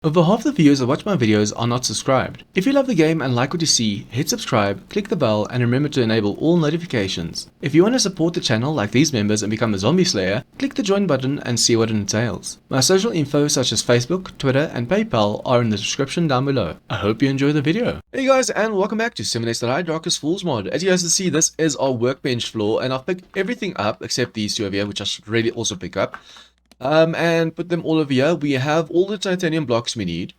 Over half the viewers that watch my videos are not subscribed. If you love the game and like what you see, hit subscribe, click the bell, and remember to enable all notifications. If you want to support the channel like these members and become a zombie slayer, click the join button and see what it entails. My social info such as Facebook, Twitter, and PayPal are in the description down below. I hope you enjoy the video. Hey guys, and welcome back to 7 Days to Die Darkest Fools mod. As you guys can see, this is our workbench floor, and I've picked everything up except these two over here, which I should really also pick up. And put them all over here. We have all the titanium blocks we need.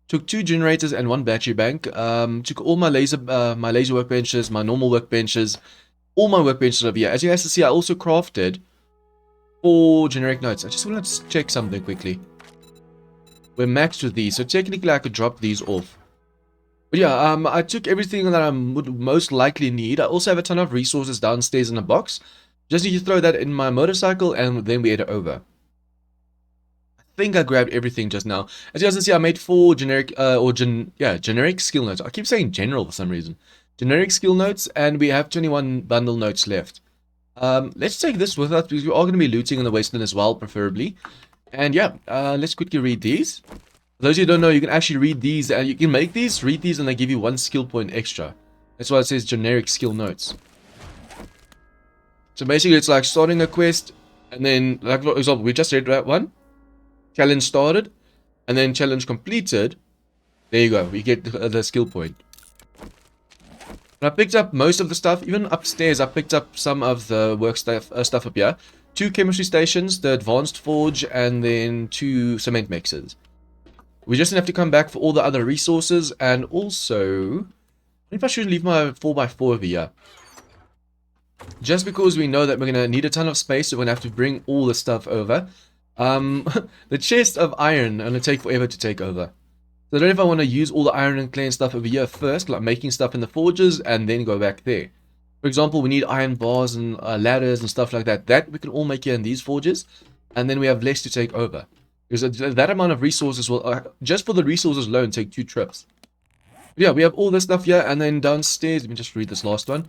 Took 2 generators and 1 battery bank. Took all my laser workbenches, my normal workbenches, all my workbenches over here. As you guys can see, I also crafted 4 generic notes. I just want to check something quickly. We're maxed with these, so technically I could drop these off. But yeah, I took everything that I would most likely need. I also have a ton of resources downstairs in a box. Just need to throw that in my motorcycle, and then we head over. I think I grabbed everything just now. As you guys can see, I made 4 generic generic skill notes. I keep saying general for some reason. Generic skill notes, and we have 21 bundle notes left. Let's take this with us because we are going to be looting in the Wasteland as well, preferably. And yeah, let's quickly read these. For those who don't know, you can actually read these, and you can make these, read these, and they give you 1 skill point extra. That's why it says generic skill notes. So basically, it's like starting a quest, and then, like for example, we just read that one. Challenge started, and then challenge completed. There you go, we get the skill point. And I picked up most of the stuff, even upstairs. I picked up some of the work stuff up here. 2 chemistry stations, the advanced forge, and then 2 cement mixers. We just have to come back for all the other resources, and also, if I should leave my 4x4 over here. Just because we know that we're gonna need a ton of space, so we're gonna have to bring all the stuff over. The chest of iron gonna take forever to take over. So I don't know if I want to use all the iron and clay and stuff over here first, like making stuff in the forges, and then go back there. For example, we need iron bars and ladders and stuff like that. That we can all make here in these forges, and then we have less to take over. Because that amount of resources will, just for the resources alone, take 2 trips. But yeah, we have all this stuff here, and then downstairs, let me just read this last one.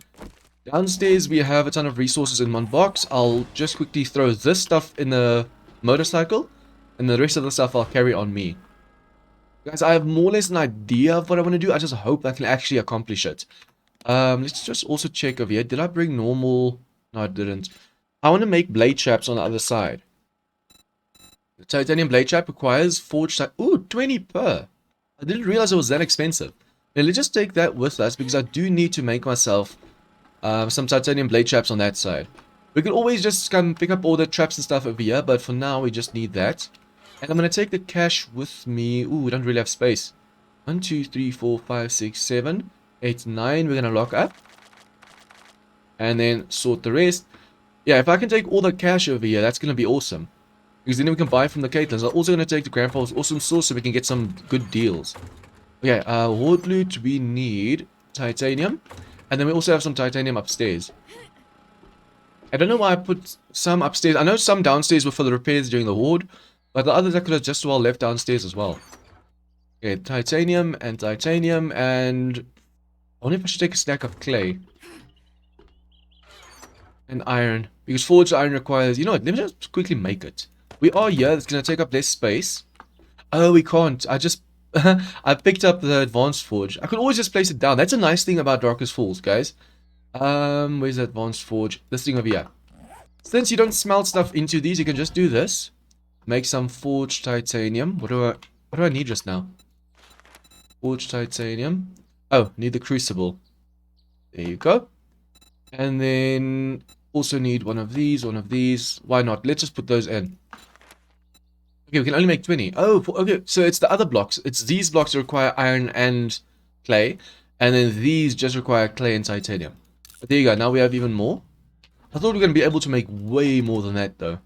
Downstairs, we have a ton of resources in one box. I'll just quickly throw this stuff in the motorcycle, and the rest of the stuff I'll carry on me. Guys, I have more or less an idea of what I want to do. I just hope I can actually accomplish it. Let's just also check over here. Did I bring normal? No, I didn't. I want to make blade traps on the other side. The titanium blade trap requires forged... Ooh, 20 per. I didn't realize it was that expensive. Now, let's just take that with us, because I do need to make myself some titanium blade traps on that side. We can always just come pick up all the traps and stuff over here, but for now we just need that. And I'm going to take the cash with me. Ooh, we don't really have space. 1, 2, 3, 4, 5, 6, 7, 8, 9. We're going to lock up. And then sort the rest. Yeah, if I can take all the cash over here, that's going to be awesome. Because then we can buy from the Caitlins. I'm also going to take the Grandpa's awesome sauce so we can get some good deals. Okay, hoard loot, we need titanium. And then we also have some titanium upstairs. I don't know why I put some upstairs. I know some downstairs were for the repairs during the horde, but the others I could have just as well left downstairs as well. Okay, titanium, and I wonder if I should take a stack of clay. And iron. Because forged iron requires... You know what, let me just quickly make it. We are here, it's going to take up less space. Oh, we can't. I just... I picked up the advanced forge. I could always just place it down. That's a nice thing about Darkest Falls, guys. Where's the advanced forge? This thing over here. Since you don't smelt stuff into these, you can just do this. Make some forged titanium. What do I need just now? Forged titanium. Oh, need the crucible. There you go. And then also need one of these, one of these. Why not? Let's just put those in. Okay, we can only make 20. Oh, okay. So it's the other blocks. It's these blocks that require iron and clay. And then these just require clay and titanium. But there you go, now we have even more. I thought we were going to be able to make way more than that though.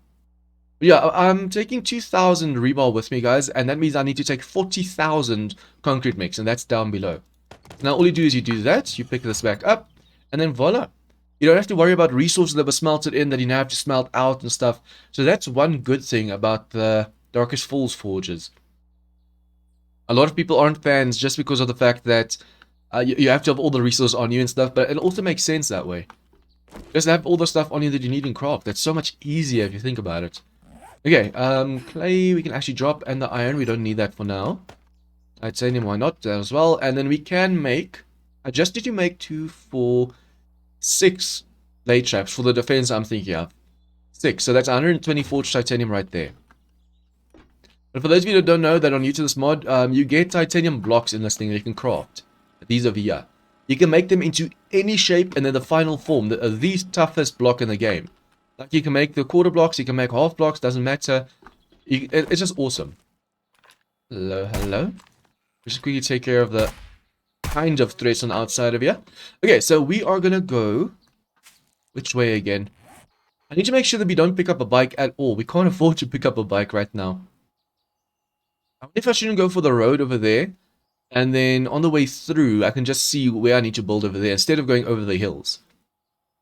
But yeah, I'm taking 2,000 rebar with me, guys, and that means I need to take 40,000 concrete mix, and that's down below. Now all you do is you do that, you pick this back up, and then voila. You don't have to worry about resources that were smelted in that you now have to smelt out and stuff. So that's one good thing about the Darkest Falls forges. A lot of people aren't fans just because of the fact that you have to have all the resources on you and stuff, but it also makes sense that way. Just have all the stuff on you that you need in craft. That's so much easier if you think about it. Okay, clay we can actually drop, and the iron, we don't need that for now. Titanium, why not as well? And then we can make... I just need to make 2, 4, 6 blade traps for the defense I'm thinking of. 6, so that's 124 titanium right there. But for those of you that don't know that are new to this mod, you get titanium blocks in this thing that you can craft. These over here. You can make them into any shape and then the final form. The toughest block in the game. Like you can make the quarter blocks, you can make half blocks, doesn't matter. It's just awesome. Hello, hello. Just quickly take care of the kind of threats on the outside of here. Okay, so we are gonna go... Which way again? I need to make sure that we don't pick up a bike at all. We can't afford to pick up a bike right now. I wonder if I shouldn't go for the road over there. And then on the way through, I can just see where I need to build over there instead of going over the hills.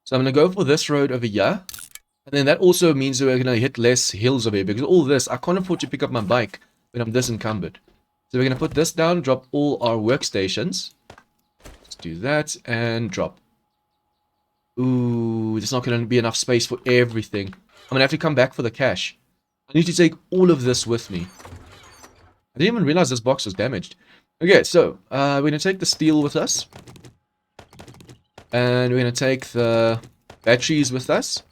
So I'm going to go for this road over here. And then that also means that we're going to hit less hills over here. Because all this, I can't afford to pick up my bike when I'm this encumbered. So we're going to put this down, drop all our workstations. Let's do that and drop. Ooh, there's not going to be enough space for everything. I'm going to have to come back for the cash. I need to take all of this with me. I didn't even realize this box was damaged. Okay, so we're going to take the steel with us. And we're going to take the batteries with us.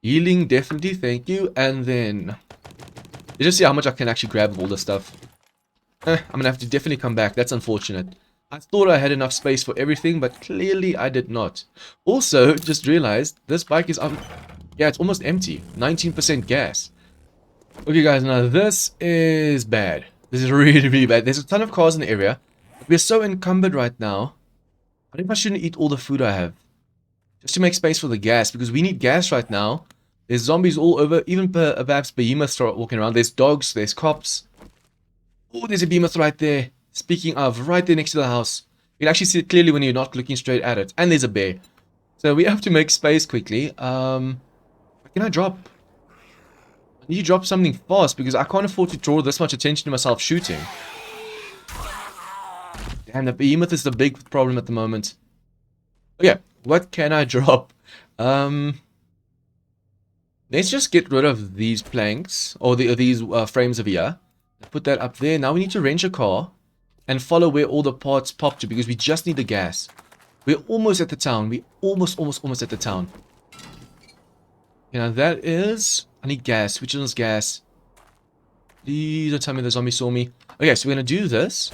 Healing, definitely, thank you. And then... You just see how much I can actually grab of all this stuff. I'm going to have to definitely come back. That's unfortunate. I thought I had enough space for everything, but clearly I did not. Also, just realized this bike is... yeah, it's almost empty. 19% gas. Okay, guys, now this is bad. This is really, really bad. There's a ton of cars in the area. We're so encumbered right now. I think I shouldn't eat all the food I have. Just to make space for the gas, because we need gas right now. There's zombies all over. Even perhaps behemoths are walking around. There's dogs. There's cops. Oh, there's a behemoth right there. Speaking of, right there next to the house. You can actually see it clearly when you're not looking straight at it. And there's a bear. So we have to make space quickly. What can I drop? I need to drop something fast because I can't afford to draw this much attention to myself shooting. Damn, the behemoth is the big problem at the moment. Okay, what can I drop? Let's just get rid of these planks, or these frames over here. Put that up there. Now we need to wrench a car and follow where all the parts pop to because we just need the gas. We're almost at the town. We're almost at the town. You know, that is... I need gas. Which one's gas? Please don't tell me the zombie saw me. Okay, so we're going to do this.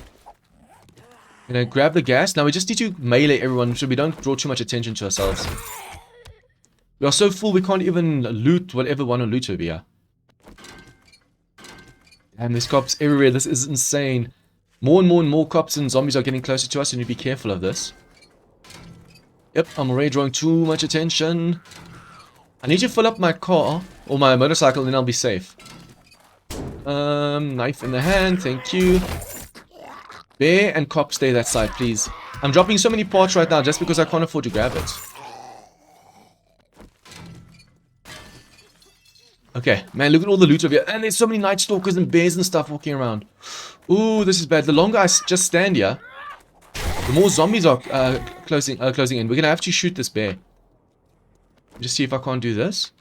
We're going to grab the gas. Now we just need to melee everyone so we don't draw too much attention to ourselves. We are so full we can't even loot whatever we want to loot over here. Damn, there's cops everywhere. This is insane. More and more cops and zombies are getting closer to us. We need to be careful of this. Yep, I'm already drawing too much attention. I need to fill up my car or my motorcycle and then I'll be safe. Knife in the hand, thank you. Bear and cop stay that side, please. I'm dropping so many parts right now just because I can't afford to grab it. Okay, man, look at all the loot over here. And there's so many night stalkers and bears and stuff walking around. Ooh, this is bad. The longer I just stand here, the more zombies are closing in. We're going to have to shoot this bear. Just see if I can't do this.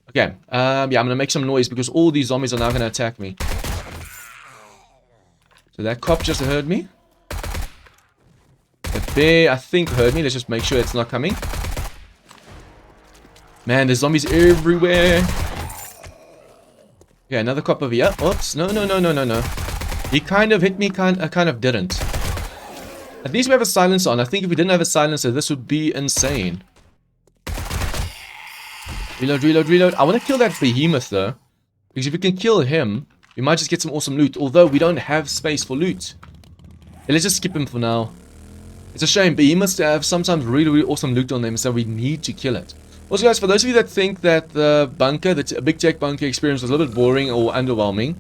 Okay, yeah, I'm gonna make some noise because all these zombies are now gonna attack me. So that cop just heard me. The bear, I think, heard me. Let's just make sure it's not coming. Man, there's zombies everywhere. Okay, another cop over here. Oops, no. He kind of hit me, kind of didn't. At least we have a silencer on. I think if we didn't have a silencer, this would be insane. Reload. I want to kill that behemoth though. Because if we can kill him, we might just get some awesome loot. Although we don't have space for loot. Yeah, let's just skip him for now. It's a shame. Behemoths have sometimes really awesome loot on them. So we need to kill it. Also guys, for those of you that think that the bunker, the big tech bunker experience was a little bit boring or underwhelming.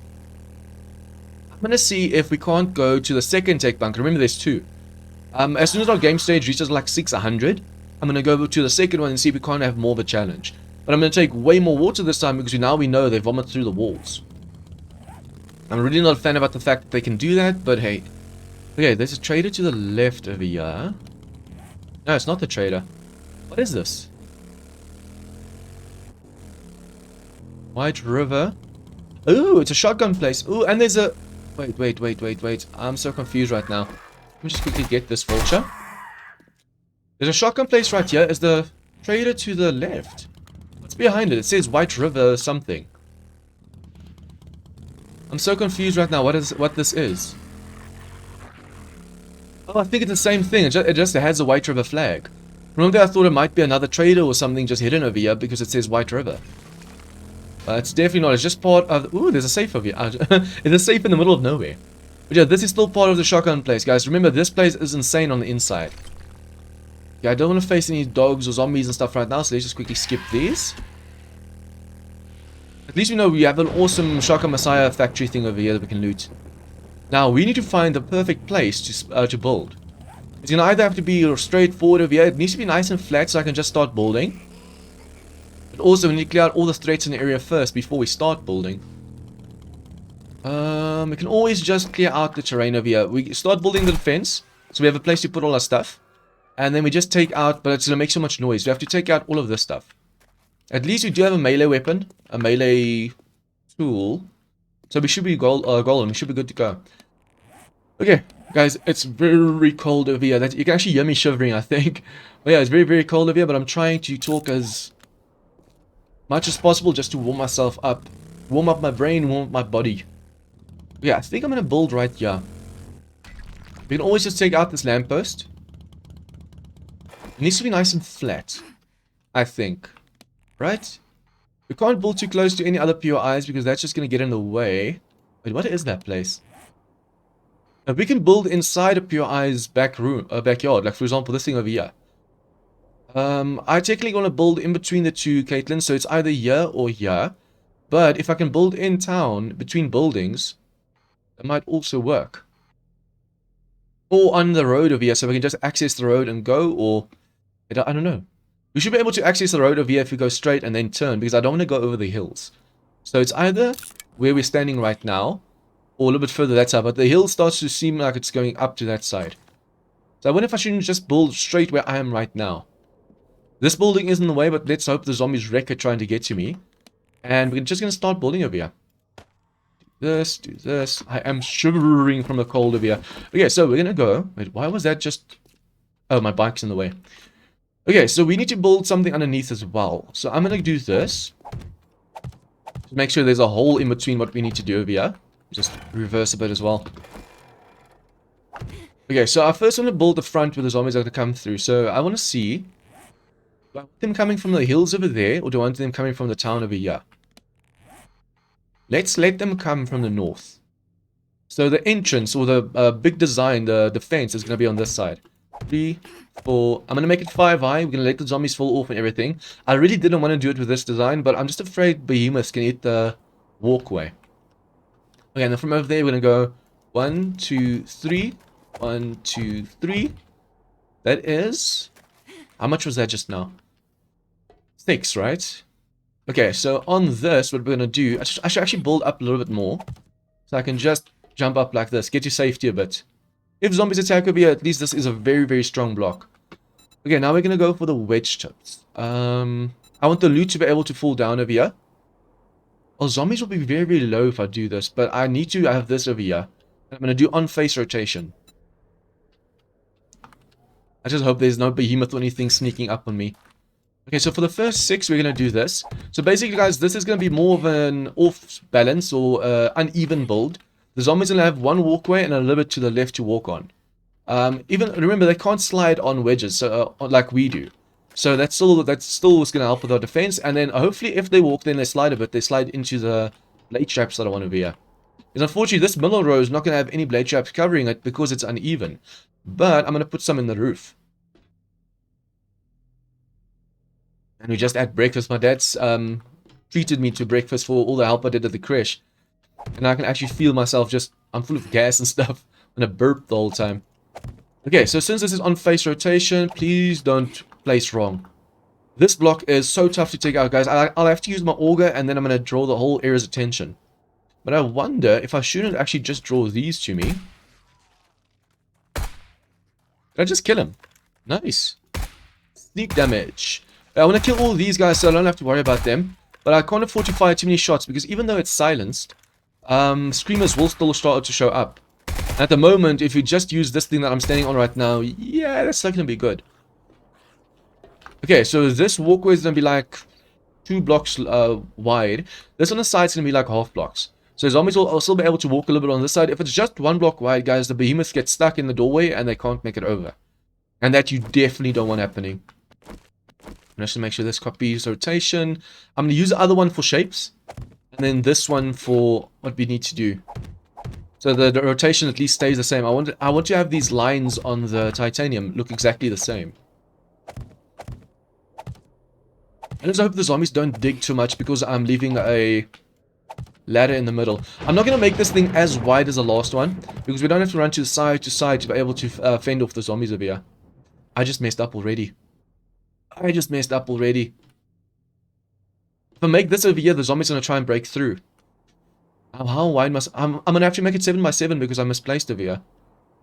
I'm going to see if we can't go to the second tech bunker. Remember there's two. As soon as our game stage reaches like 600, I'm going to go to the second one and see if we can't have more of a challenge. But I'm going to take way more water this time because now we know they vomit through the walls. I'm really not a fan about the fact that they can do that, but hey. Okay, there's a trader to the left over here. No, it's not the trader. What is this? White River. Ooh, it's a shotgun place. Ooh, and there's a... Wait. I'm so confused right now. Let me just quickly get this vulture. There's a shotgun place right here. Is the trader to the left? What's behind it? It says White River something. I'm so confused right now. What this is? Oh, I think it's the same thing. It just has a White River flag. Remember, I thought it might be another trader or something just hidden over here because it says White River. It's definitely not. It's just part of... Ooh, there's a safe over here. It's a safe in the middle of nowhere. But yeah, this is still part of the shotgun place, guys. Remember, this place is insane on the inside. Yeah, I don't want to face any dogs or zombies and stuff right now, so let's just quickly skip these. At least we know we have an awesome Shotgun Messiah factory thing over here that we can loot. Now, we need to find the perfect place to build. It's going to either have to be straightforward over here. It needs to be nice and flat so I can just start building. But also, we need to clear out all the threats in the area first before we start building. We can always just clear out the terrain over here. We start building the defense, so we have a place to put all our stuff. And then we just take out, but it's going to make so much noise. We have to take out all of this stuff. At least we do have a melee weapon, a melee tool. So we should be golden. We should be good to go. Okay, guys, it's very cold over here. You can actually hear me shivering, I think. But yeah, it's very, very cold over here, but I'm trying to talk as much as possible just to warm myself up. Warm up my brain, warm up my body. Yeah, I think I'm going to build right here. We can always just take out this lamppost. It needs to be nice and flat, I think. Right? We can't build too close to any other POIs because that's just going to get in the way. Wait, what is that place? Now, we can build inside a POI's backyard. Like, for example, this thing over here. I technically want to build in between the two, Caitlin. So it's either here or here. But if I can build in town, between buildings, that might also work. Or on the road over here, so we can just access the road and go, or... I don't know. We should be able to access the road over here if we go straight and then turn, because I don't want to go over the hills. So it's either where we're standing right now, or a little bit further that side, but the hill starts to seem like it's going up to that side. So I wonder if I shouldn't just build straight where I am right now. This building is in the way, but let's hope the zombies wreck it trying to get to me. And we're just going to start building over here. Do this. I am shivering from the cold over here. Okay, so we're going to go. Wait, why was that just... Oh, my bike's in the way. Okay, so we need to build something underneath as well. So I'm going to do this. To make sure there's a hole in between what we need to do over here. Just reverse a bit as well. Okay, so I first want to build the front where the zombies are going to come through. So I want to see... Do I want them coming from the hills over there, or do I want them coming from the town over here? Let's let them come from the north. So the entrance, or the big design, the fence is going to be on this side. 3, 4... I'm going to make it 5 high. We're going to let the zombies fall off and everything. I really didn't want to do it with this design, but I'm just afraid behemoths can eat the walkway. Okay, and then from over there, we're going to go 1, 2, 3. 1, 2, 3. That is... How much was that just now? 6, right? Okay, so on this, what we're going to do... I should actually build up a little bit more. So I can just jump up like this. Get to safety a bit. If zombies attack over here, at least this is a very, very strong block. Okay, now we're going to go for the wedge chips. I want the loot to be able to fall down over here. Well, zombies will be very, very low if I do this. But I need to have this over here. I'm going to do on-face rotation. I just hope there's no behemoth or anything sneaking up on me. Okay, so for the first 6, we're going to do this. So basically, guys, this is going to be more of an off-balance or uneven build. The zombies are going to have one walkway and a little bit to the left to walk on. Even remember, they can't slide on wedges so, like we do. So that's still what's going to help with our defense. And then hopefully, if they walk, then they slide a bit. They slide into the blade traps that I want over here. Because unfortunately, this middle row is not going to have any blade traps covering it because it's uneven. But I'm going to put some in the roof. And we just had breakfast. My dad's treated me to breakfast for all the help I did at the creche. And I can actually feel myself just... I'm full of gas and stuff. I'm going to burp the whole time. Okay, so since this is on face rotation, please don't place wrong. This block is so tough to take out, guys. I'll have to use my auger and then I'm going to draw the whole area's attention. But I wonder if I shouldn't actually just draw these to me. Did I just kill him? Nice. Sneak damage. I want to kill all these guys so I don't have to worry about them. But I can't afford to fire too many shots because even though it's silenced, screamers will still start to show up. At the moment, if you just use this thing that I'm standing on right now, yeah, that's not going to be good. Okay, so this walkway is going to be like 2 blocks wide. This on the side is going to be like half blocks. So zombies will still be able to walk a little bit on this side. If it's just 1 block wide, guys, the behemoths get stuck in the doorway and they can't make it over. And that you definitely don't want happening. I'm just going to make sure this copies rotation. I'm going to use the other one for shapes. And then this one for what we need to do. So the rotation at least stays the same. I want to have these lines on the titanium look exactly the same. I just hope the zombies don't dig too much because I'm leaving a ladder in the middle. I'm not going to make this thing as wide as the last one because we don't have to run to side to be able to fend off the zombies over here. I just messed up already. If I make this over here, the zombies are going to try and break through. How wide must... I'm going to have to make it 7 by 7 because I misplaced over here.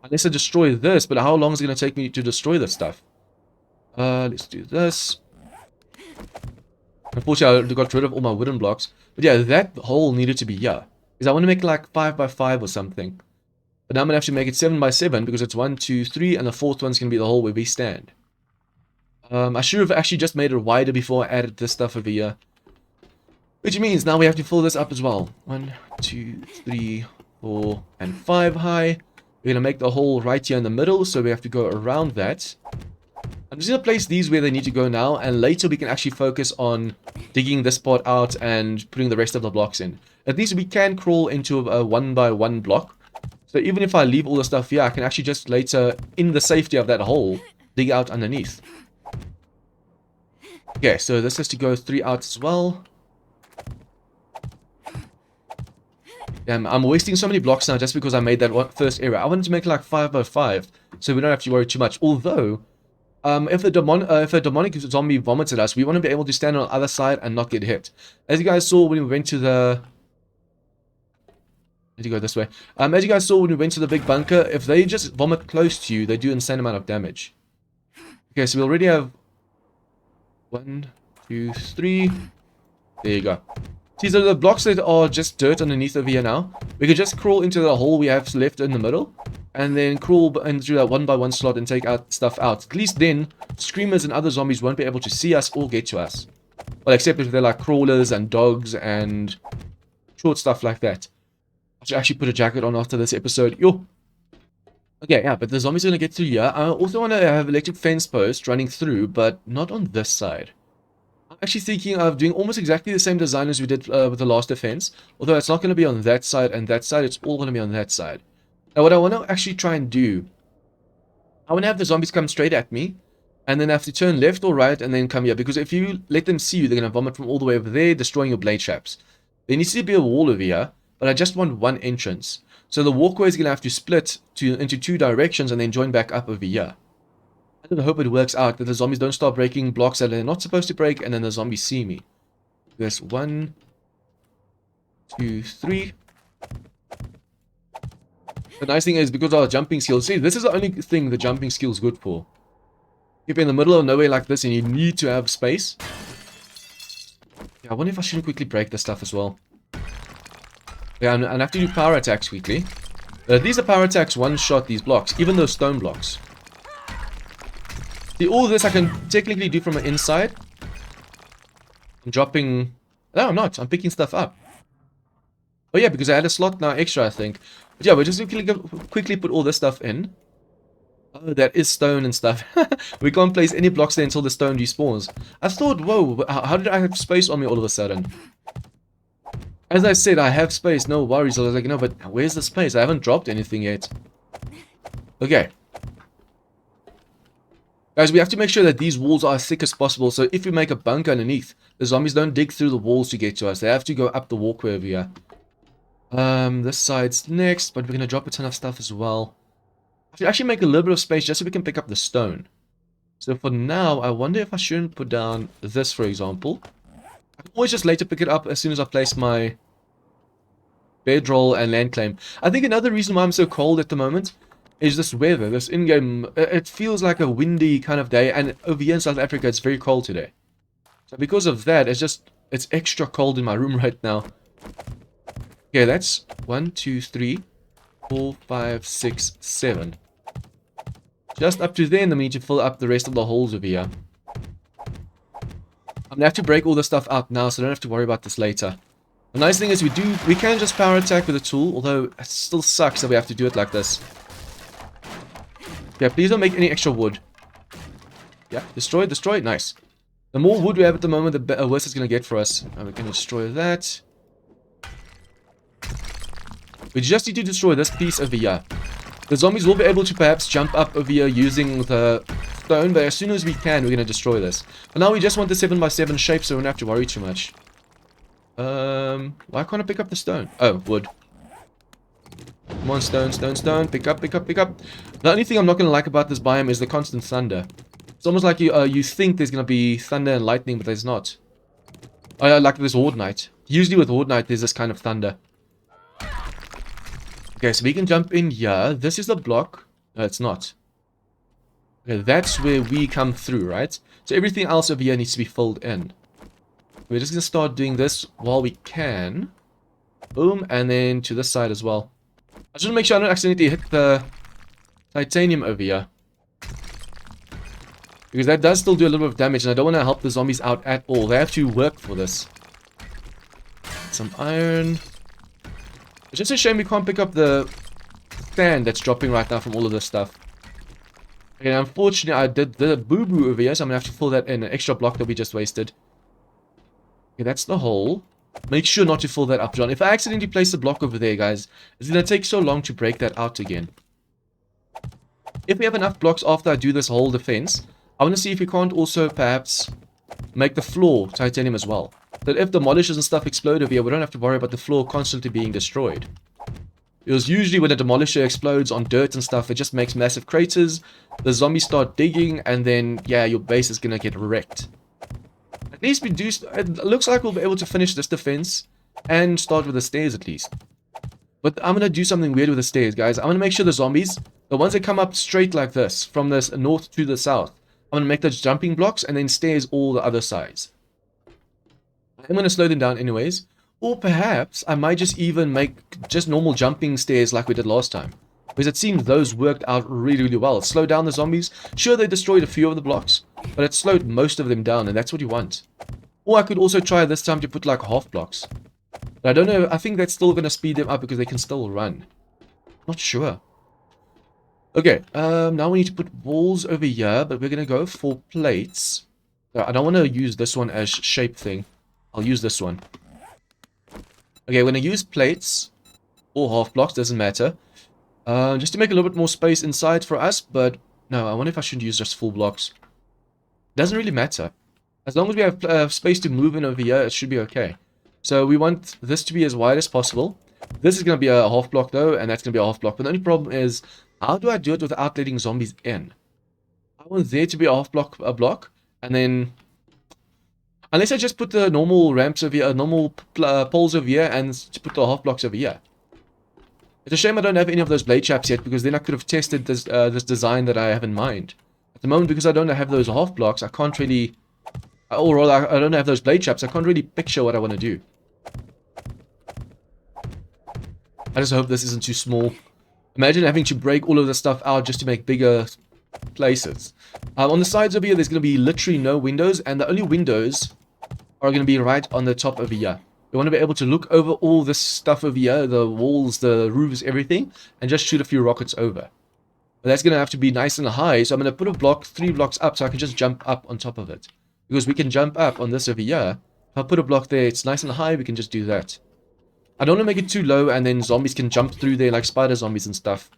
Unless I destroy this, but how long is it going to take me to destroy this stuff? Let's do this. Unfortunately, I got rid of all my wooden blocks. But yeah, that hole needed to be here. Because I want to make it like 5 by 5 or something. But now I'm going to have to make it 7 by 7 because it's 1, 2, 3, and the 4th one's going to be the hole where we stand. I should have actually just made it wider before I added this stuff over here. Which means now we have to fill this up as well. 1, 2, 3, 4, and 5 high. We're going to make the hole right here in the middle, so we have to go around that. I'm just going to place these where they need to go now, and later we can actually focus on digging this part out and putting the rest of the blocks in. At least we can crawl into a 1 by 1 block. So even if I leave all the stuff here, I can actually just later, in the safety of that hole, dig out underneath. Okay, so this has to go 3 out as well. Damn, I'm wasting so many blocks now just because I made that first area. I wanted to make it like 5 by 5, so we don't have to worry too much. Although, if a demonic zombie vomits at us, we want to be able to stand on the other side and not get hit. As you guys saw when we went to the... Need to go this way. As you guys saw when we went to the big bunker, if they just vomit close to you, they do an insane amount of damage. Okay, so we already have 1, 2, 3. There you go. See, so the blocks that are just dirt underneath over here now, we could just crawl into the hole we have left in the middle, and then crawl into that 1 by 1 slot and take out stuff out. At least then, screamers and other zombies won't be able to see us or get to us. Well, except if they're like crawlers and dogs and short stuff like that. I should actually put a jacket on after this episode. Yo. Okay, yeah, but the zombies are going to get through here. I also want to have electric fence posts running through, but not on this side. I'm actually thinking of doing almost exactly the same design as we did with the last defense. Although it's not going to be on that side and that side. It's all going to be on that side. Now, what I want to actually try and do, I want to have the zombies come straight at me, and then I have to turn left or right and then come here. Because if you let them see you, they're going to vomit from all the way over there, destroying your blade traps. There needs to be a wall over here, but I just want one entrance. So the walkway is going to have to split into 2 directions and then join back up over here. I don't hope it works out, that the zombies don't start breaking blocks that they're not supposed to break, and then the zombies see me. There's 1, 2, 3. The nice thing is, because of our jumping skills, see, this is the only thing the jumping skill is good for. If you're in the middle of nowhere like this and you need to have space. Yeah, I wonder if I shouldn't quickly break this stuff as well. Yeah, and I have to do power attacks quickly. But these are power attacks one-shot these blocks, even those stone blocks. See, all this I can technically do from the inside. I'm dropping... No, I'm not. I'm picking stuff up. Oh yeah, because I had a slot now extra, I think. But yeah, we're just quickly put all this stuff in. Oh, that is stone and stuff. We can't place any blocks there until the stone despawns. I thought, whoa, how did I have space on me all of a sudden? As I said, I have space, no worries. I was like, no, but where's the space? I haven't dropped anything yet. Okay. Guys, we have to make sure that these walls are as thick as possible, so if we make a bunker underneath, the zombies don't dig through the walls to get to us. They have to go up the walkway over here. This side's next, but we're going to drop a ton of stuff as well. I should actually make a little bit of space just so we can pick up the stone. So for now, I wonder if I shouldn't put down this, for example. I can always just later pick it up as soon as I place my bedroll and land claim. I think another reason why I'm so cold at the moment is this weather, this in-game. It feels like a windy kind of day, and over here in South Africa it's very cold today. So because of that, it's extra cold in my room right now. Okay, that's 1, 2, 3, 4, 5, 6, 7. Just up to there, and then we need to fill up the rest of the holes over here. I'm gonna have to break all the stuff out now, so I don't have to worry about this later. The nice thing is we can just power attack with a tool, although it still sucks that we have to do it like this. Yeah, please don't make any extra wood. Yeah, destroy, destroy, nice. The more wood we have at the moment, the worse it's gonna get for us. We're gonna destroy that. We just need to destroy this piece over here. The zombies will be able to perhaps jump up over here using the stone, but as soon as we can, we're going to destroy this. But now we just want the 7x7 shape, so we don't have to worry too much. Why can't I pick up the stone? Oh, wood. Come on, stone, stone, stone. Pick up, pick up, pick up. The only thing I'm not going to like about this biome is the constant thunder. It's almost like you think there's going to be thunder and lightning, but there's not. Oh, like this Horde Night. Usually with Horde Night, there's this kind of thunder. Okay, so we can jump in here. This is the block. No, it's not. Okay, that's where we come through, right? So everything else over here needs to be filled in. We're just going to start doing this while we can. Boom, and then to this side as well. I just want to make sure I don't accidentally hit the titanium over here. Because that does still do a little bit of damage, and I don't want to help the zombies out at all. They have to work for this. Some iron. It's just a shame we can't pick up the sand that's dropping right now from all of this stuff. Okay, unfortunately, I did the boo-boo over here, so I'm going to have to fill that in. An extra block that we just wasted. Okay, that's the hole. Make sure not to fill that up, John. If I accidentally place the block over there, guys, it's going to take so long to break that out again. If we have enough blocks after I do this whole defense, I want to see if we can't also perhaps make the floor titanium as well. That if demolishers and stuff explode over here, we don't have to worry about the floor constantly being destroyed. Because usually when a demolisher explodes on dirt and stuff, it just makes massive craters. The zombies start digging, and then, yeah, your base is going to get wrecked. At least we do... It looks like we'll be able to finish this defense and start with the stairs at least. But I'm going to do something weird with the stairs, guys. I'm going to make sure the zombies, the ones that come up straight like this, from the north to the south, I'm going to make those jumping blocks and then stairs all the other sides. I'm going to slow them down anyways. Or perhaps I might just even make just normal jumping stairs like we did last time. Because it seems those worked out really, really well. It slowed down the zombies. Sure, they destroyed a few of the blocks, but it slowed most of them down, and that's what you want. Or I could also try this time to put like half blocks. But I don't know. I think that's still going to speed them up because they can still run. Not sure. Okay, now we need to put walls over here, but we're going to go for plates. I don't want to use this one as shape thing. I'll use this one. Okay, we're going to use plates or half blocks, doesn't matter. Just to make a little bit more space inside for us, but no, I wonder if I should use just full blocks. Doesn't really matter. As long as we have space to move in over here, it should be okay. So we want this to be as wide as possible. This is going to be a half block though, and that's going to be a half block. But the only problem is, how do I do it without letting zombies in? I want there to be a half block, and then... Unless I just put the normal ramps over here, normal poles over here, and put the half blocks over here. It's a shame I don't have any of those blade chaps yet, because then I could have tested this this design that I have in mind. At the moment, because I don't have those half blocks, I can't really... Or rather, I don't have those blade chaps, I can't really picture what I want to do. I just hope this isn't too small. Imagine having to break all of this stuff out just to make bigger places. On the sides over here, there's going to be literally no windows, and the only windows are going to be right on the top over here. We want to be able to look over all this stuff over here, the walls, the roofs, everything, and just shoot a few rockets over. But that's going to have to be nice and high, so I'm going to put a block 3 blocks up so I can just jump up on top of it. Because we can jump up on this over here. If I put a block there, it's nice and high, we can just do that. I don't want to make it too low, and then zombies can jump through there like spider zombies and stuff.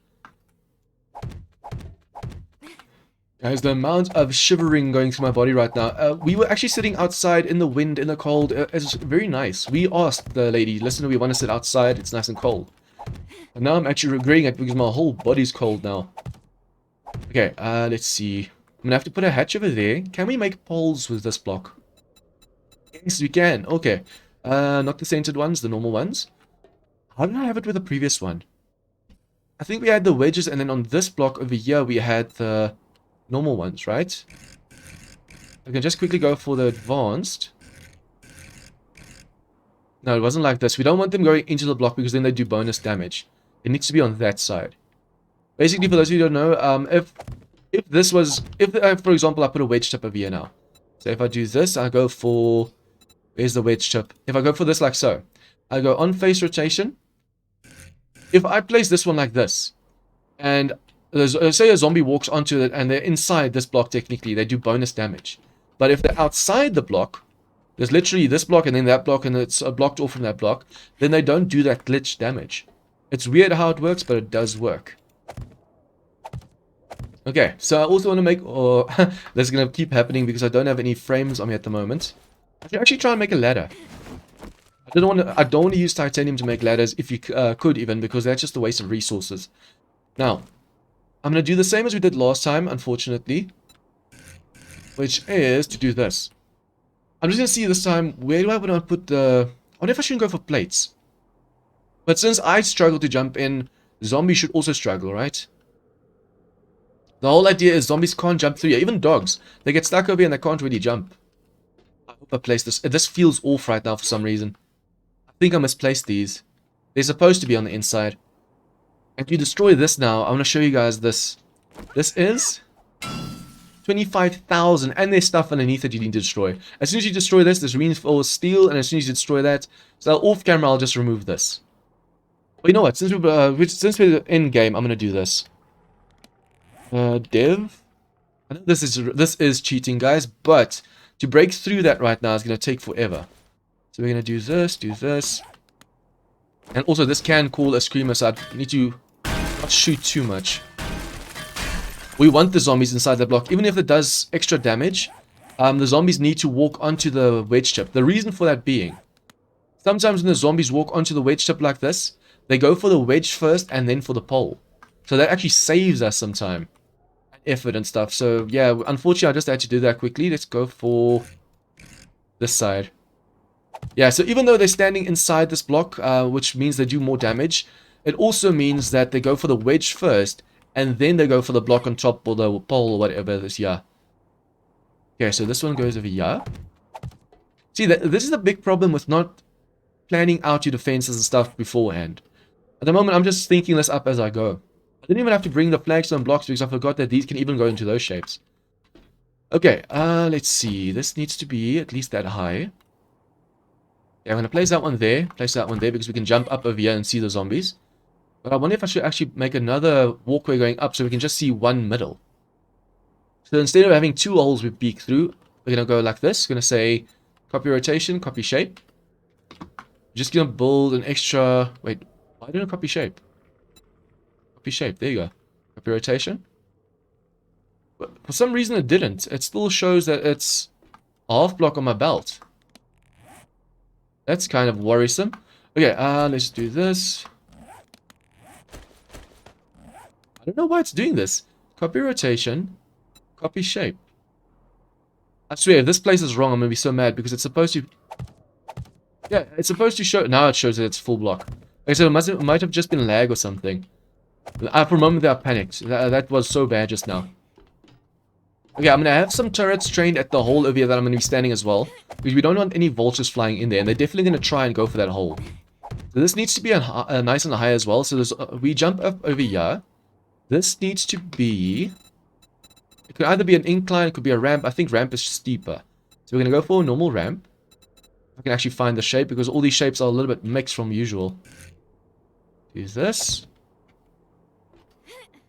Guys, the amount of shivering going through my body right now. We were actually sitting outside in the wind, in the cold. It's very nice. We asked the lady, listen, we want to sit outside. It's nice and cold. And now I'm actually regretting it because my whole body's cold now. Okay, let's see. I'm going to have to put a hatch over there. Can we make poles with this block? Yes, we can. Okay. Not the centered ones, the normal ones. How did I have it with the previous one? I think we had the wedges, and then on this block over here, we had the... normal ones, right? I can just quickly go for the advanced. No, it wasn't like this. We don't want them going into the block because then they do bonus damage. It needs to be on that side. Basically, for those of you who don't know, if this was, if for example, I put a wedge tip over here now. So if I do this, I go for, where's the wedge tip? If I go for this like so, I go on face rotation. If I place this one like this, and say a zombie walks onto it and they're inside this block, technically, they do bonus damage. But if they're outside the block, there's literally this block and then that block and it's blocked off from that block, then they don't do that glitch damage. It's weird how it works, but it does work. Okay, so I also want to make, or this is going to keep happening because I don't have any frames on me at the moment. I should actually try and make a ladder. I don't want to use titanium to make ladders if you could even, because that's just a waste of resources. Now, I'm going to do the same as we did last time, unfortunately, which is to do this. I'm just going to see this time, where do I want to put the... I wonder if I shouldn't go for plates. But since I struggle to jump in, zombies should also struggle, right? The whole idea is zombies can't jump through here. Even dogs. They get stuck over here and they can't really jump. I hope I placed this. This feels off right now for some reason. I think I misplaced these. They're supposed to be on the inside. And to destroy this now, I want to show you guys this. This is 25,000, and there's stuff underneath that you need to destroy. As soon as you destroy this, there's reinforced steel, and as soon as you destroy that, so off camera, I'll just remove this. But you know what? Since we're in game, I'm gonna do this. Div. I know this is cheating, guys, but to break through that right now is gonna take forever. So we're gonna do this, and also this can call a screamer, so I need to not shoot too much. We want the zombies inside the block. Even if it does extra damage, the zombies need to walk onto the wedge chip. The reason for that being, sometimes when the zombies walk onto the wedge chip like this, they go for the wedge first and then for the pole. So that actually saves us some time and effort and stuff. So yeah, unfortunately I just had to do that quickly. Let's go for this side. Yeah, so even though they're standing inside this block, which means they do more damage, it also means that they go for the wedge first, and then they go for the block on top or the pole or whatever this here. Okay, so this one goes over here. See, this is a big problem with not planning out your defenses and stuff beforehand. At the moment, I'm just thinking this up as I go. I didn't even have to bring the flagstone blocks because I forgot that these can even go into those shapes. Okay, let's see. This needs to be at least that high. Yeah, I'm going to place that one there. Place that one there because we can jump up over here and see the zombies. But I wonder if I should actually make another walkway going up so we can just see one middle. So instead of having two holes we peek through, we're going to go like this. We're going to say copy rotation, copy shape. Just going to build an extra... Wait, why don't I copy shape? Copy shape, there you go. Copy rotation. But for some reason it didn't. It still shows that it's a half block on my belt. That's kind of worrisome. Okay, let's do this. I don't know why it's doing this. Copy rotation, copy shape. I swear, if this place is wrong, I'm gonna be so mad because it's supposed to... Yeah, it's supposed to show... Now it shows that it's full block. Okay, so it might have just been lag or something. For a moment there I panicked. That was so bad just now. Okay, I'm gonna have some turrets trained at the hole over here that I'm gonna be standing as well. Because we don't want any vultures flying in there. And they're definitely gonna try and go for that hole. So this needs to be nice and high as well. So there's, we jump up over here. This needs to be... It could either be an incline, it could be a ramp. I think ramp is steeper. So we're going to go for a normal ramp. I can actually find the shape because all these shapes are a little bit mixed from usual. Use this.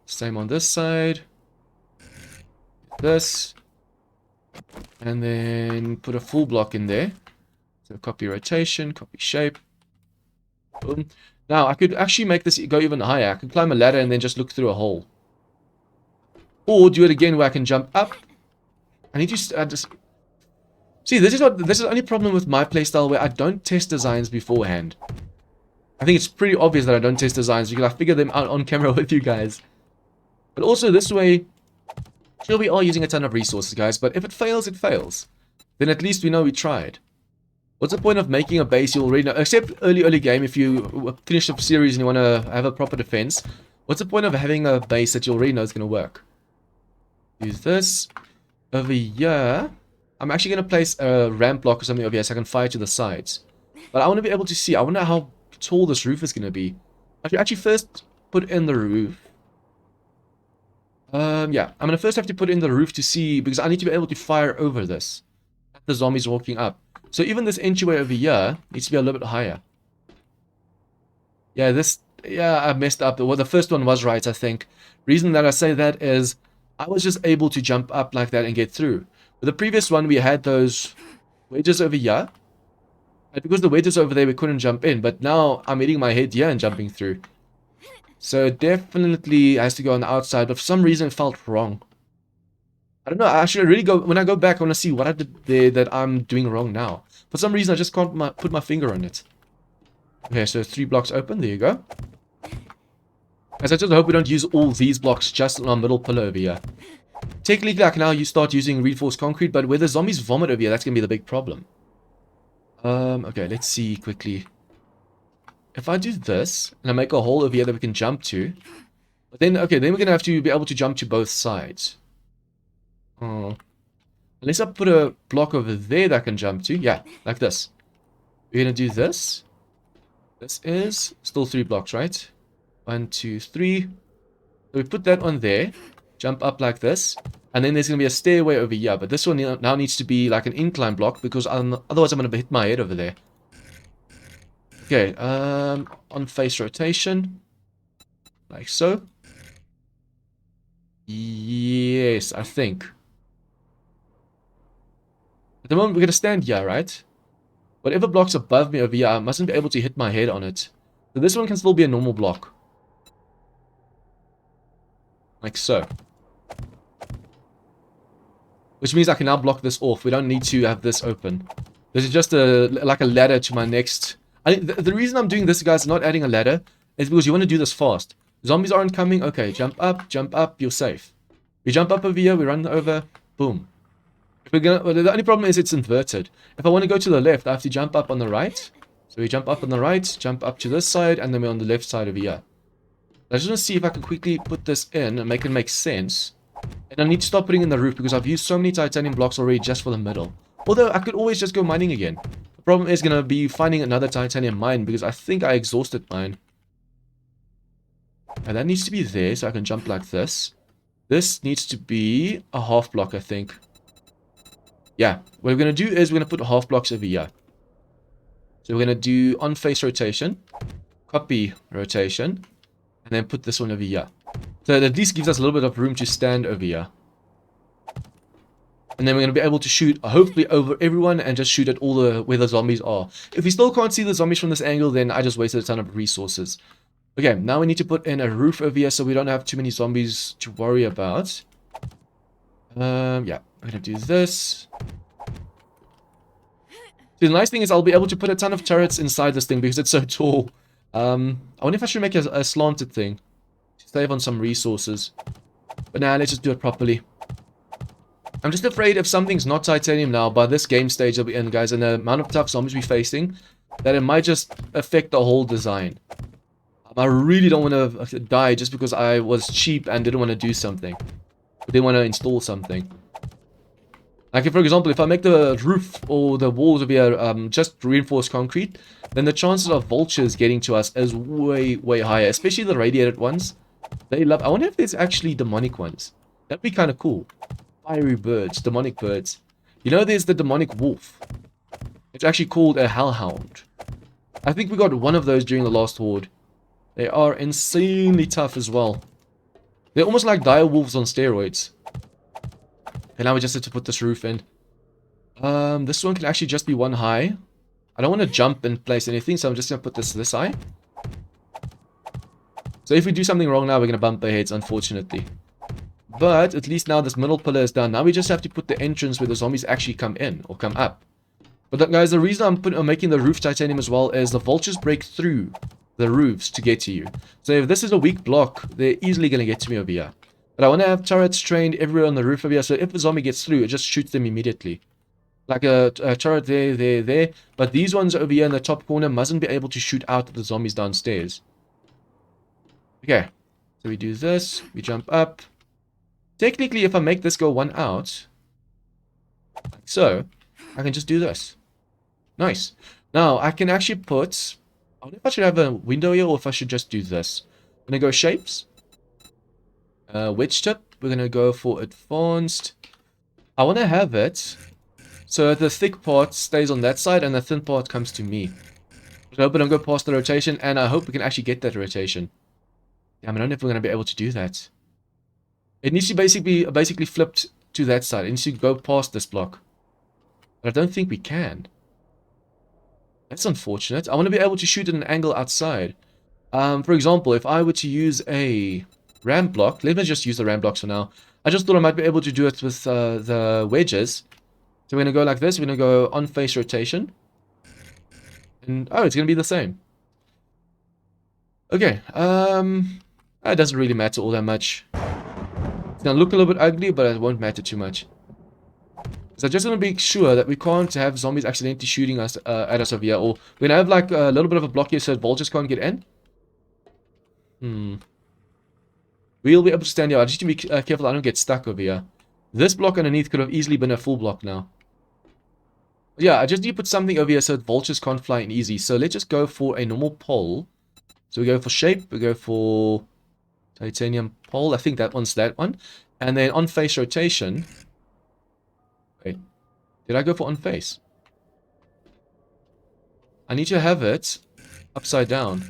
Same on this side. This. And then put a full block in there. So copy rotation, copy shape. Boom. Now, I could actually make this go even higher. I can climb a ladder and then just look through a hole. Or do it again where I can jump up. I need to just... See, this is the only problem with my playstyle where I don't test designs beforehand. I think it's pretty obvious that I don't test designs because I figure them out on camera with you guys. But also this way, sure we are using a ton of resources, guys, but if it fails, it fails. Then at least we know we tried. What's the point of making a base you already know? Except early game, if you finish the series and you want to have a proper defense. What's the point of having a base that you already know is going to work? Use this. Over here, I'm actually going to place a ramp block or something over here so I can fire to the sides. But I want to be able to see. I wonder how tall this roof is going to be. I should actually first put in the roof. Yeah, I'm going to first have to put in the roof to see, because I need to be able to fire over this. The zombies walking up. So even this entryway over here needs to be a little bit higher. Yeah, I messed up. Well, the first one was right, I think. Reason that I say that is I was just able to jump up like that and get through. With the previous one, we had those wedges over here. And because the wedges over there, we couldn't jump in. But now I'm hitting my head here and jumping through. So it definitely has to go on the outside. But for some reason, it felt wrong. I don't know. I should really go. When I go back, I want to see what I did there that I'm doing wrong now. For some reason, I just can't put my finger on it. Okay, so 3 blocks open. There you go. As I just hope we don't use all these blocks just on our middle pillar over here. Technically, I can now start using reinforced concrete, but where the zombies vomit over here, that's going to be the big problem. Okay, let's see quickly. If I do this, and I make a hole over here that we can jump to, but then, okay, then we're going to have to be able to jump to both sides. Unless I put a block over there that I can jump to. Yeah, like this. We're going to do this. This is still 3 blocks, right? 1, 2, 3. So we put that on there. Jump up like this. And then there's going to be a stairway over here. But this one now needs to be like an incline block, because otherwise I'm going to hit my head over there. Okay, on face rotation. Like so. Yes, I think. At the moment we're going to stand here, right? Whatever block's above me over here, I mustn't be able to hit my head on it. So this one can still be a normal block. Like so. Which means I can now block this off. We don't need to have this open. This is just like a ladder to my next... the reason I'm doing this, guys, not adding a ladder, is because you want to do this fast. Zombies aren't coming. Okay, jump up, you're safe. We jump up over here, we run over, boom. If we're gonna, well, the only problem is it's inverted. If I want to go to the left, I have to jump up on the right. So we jump up on the right, jump up to this side, and then we're on the left side over here. I just want to see if I can quickly put this in and make it make sense. And I need to stop putting in the roof because I've used so many titanium blocks already just for the middle. Although I could always just go mining again. The problem is going to be finding another titanium mine because I think I exhausted mine. And that needs to be there so I can jump like this. This needs to be a half block, I think. Yeah, what we're going to do is we're going to put half blocks over here. So we're going to do on face rotation, copy rotation, and then put this one over here. So that at least gives us a little bit of room to stand over here. And then we're going to be able to shoot, hopefully, over everyone and just shoot at all where the zombies are. If we still can't see the zombies from this angle, then I just wasted a ton of resources. Okay, now we need to put in a roof over here so we don't have too many zombies to worry about. Yeah, we're going to do this. So the nice thing is I'll be able to put a ton of turrets inside this thing because it's so tall. I wonder if I should make a slanted thing to save on some resources. But now let's just do it properly. I'm just afraid if something's not titanium now, by this game stage that we're in, guys, and the amount of tough zombies we're facing, that it might just affect the whole design. I really don't want to die just because I was cheap and didn't want to do something. I didn't want to install something. Like, if, for example, if I make the roof or the walls over here just reinforced concrete, then the chances of vultures getting to us is way, way higher. Especially the radiated ones. They love... I wonder if there's actually demonic ones. That'd be kind of cool. Fiery birds, demonic birds. You know, there's the demonic wolf. It's actually called a hellhound. I think we got one of those during the last horde. They are insanely tough as well. They're almost like dire wolves on steroids. And now we just have to put this roof in. This one can actually just be one high. I don't want to jump and place anything, so I'm just going to put this high. So if we do something wrong now, we're going to bump our heads, unfortunately. But at least now this middle pillar is done. Now we just have to put the entrance where the zombies actually come in or come up. But guys, the reason I'm making the roof titanium as well is the vultures break through the roofs to get to you. So if this is a weak block, they're easily going to get to me over here. But I want to have turrets trained everywhere on the roof over here, so if a zombie gets through, it just shoots them immediately. Like a turret there. But these ones over here in the top corner mustn't be able to shoot out at the zombies downstairs. Okay, so we do this, we jump up. Technically, if I make this go one out, like so, I can just do this. Nice. Now, I can actually put... I wonder if I should have a window here or if I should just do this. I'm going to go shapes. Wedge tip. We're going to go for advanced. I want to have it so that the thick part stays on that side and the thin part comes to me. I hope I don't go past the rotation, and I hope we can actually get that rotation. Damn, I don't know if we're going to be able to do that. It needs to basically flipped to that side. It needs to go past this block. But I don't think we can. That's unfortunate. I want to be able to shoot at an angle outside. For example, if I were to use a ramp block, let me just use the ramp blocks for now. I just thought I might be able to do it with the wedges. So we're going to go like this. We're going to go on face rotation. And, oh, it's going to be the same. Okay. It doesn't really matter all that much. It's going to look a little bit ugly, but it won't matter too much. So I just want to be sure that we can't have zombies accidentally shooting us at us over here. Or we're going to have like a little bit of a block here so that vultures can't get in. We'll be able to stand here. I just need to be careful I don't get stuck over here. This block underneath could have easily been a full block now. But yeah, I just need to put something over here so that vultures can't fly in easy. So let's just go for a normal pole. So we go for shape. We go for titanium pole. I think that one's that one. And then on face rotation... Wait, did I go for on face? I need to have it upside down.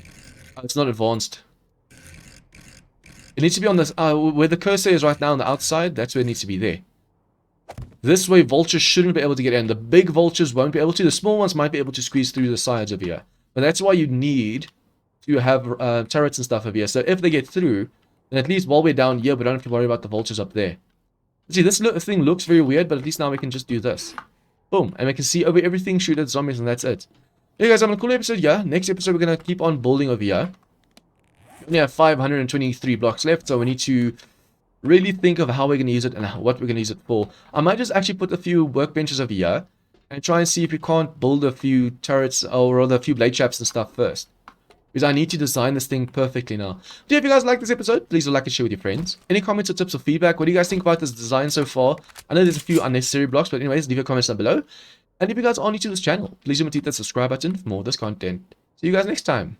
Oh, it's not advanced. It needs to be on this, where the cursor is right now on the outside, that's where it needs to be there. This way vultures shouldn't be able to get in. The big vultures won't be able to. The small ones might be able to squeeze through the sides of here. But that's why you need to have turrets and stuff over here. So if they get through, then at least while we're down here, we don't have to worry about the vultures up there. See, this thing looks very weird, but at least now we can just do this. Boom. And we can see over everything, shoot at zombies, and that's it. Hey guys, I'm on a cool episode here. Next episode, we're going to keep on building over here. We only have 523 blocks left, so we need to really think of how we're going to use it and what we're going to use it for. I might just actually put a few workbenches over here and try and see if we can't build a few turrets or rather a few blade traps and stuff first. Because I need to design this thing perfectly now. So if you guys like this episode, please do like and share with your friends. Any comments or tips or feedback? What do you guys think about this design so far? I know there's a few unnecessary blocks, but anyways, leave your comments down below. And if you guys are new to this channel, please do hit that subscribe button for more of this content. See you guys next time.